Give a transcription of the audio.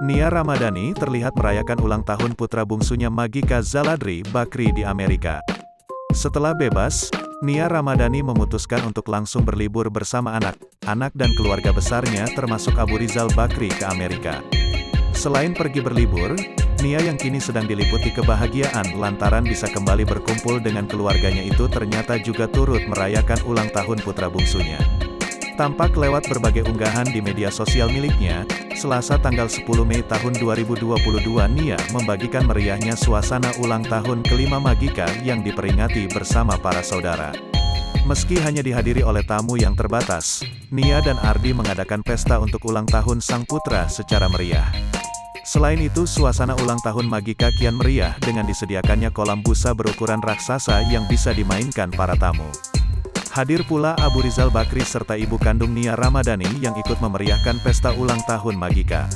Nia Ramadhani terlihat merayakan ulang tahun putra bungsunya Magika Zaladri Bakri di Amerika. Setelah bebas, Nia Ramadhani memutuskan untuk langsung berlibur bersama anak dan keluarga besarnya termasuk Abu Rizal Bakri ke Amerika. Selain pergi berlibur, Nia yang kini sedang diliputi kebahagiaan lantaran bisa kembali berkumpul dengan keluarganya itu ternyata juga turut merayakan ulang tahun putra bungsunya. Tampak lewat berbagai unggahan di media sosial miliknya, Selasa tanggal 10 Mei tahun 2022 Nia membagikan meriahnya suasana ulang tahun kelima Magika yang diperingati bersama para saudara. Meski hanya dihadiri oleh tamu yang terbatas, Nia dan Ardi mengadakan pesta untuk ulang tahun sang putra secara meriah. Selain itu suasana ulang tahun Magika kian meriah dengan disediakannya kolam busa berukuran raksasa yang bisa dimainkan para tamu. Hadir pula Abu Rizal Bakri serta ibu kandung Nia Ramadhani yang ikut memeriahkan pesta ulang tahun Magika.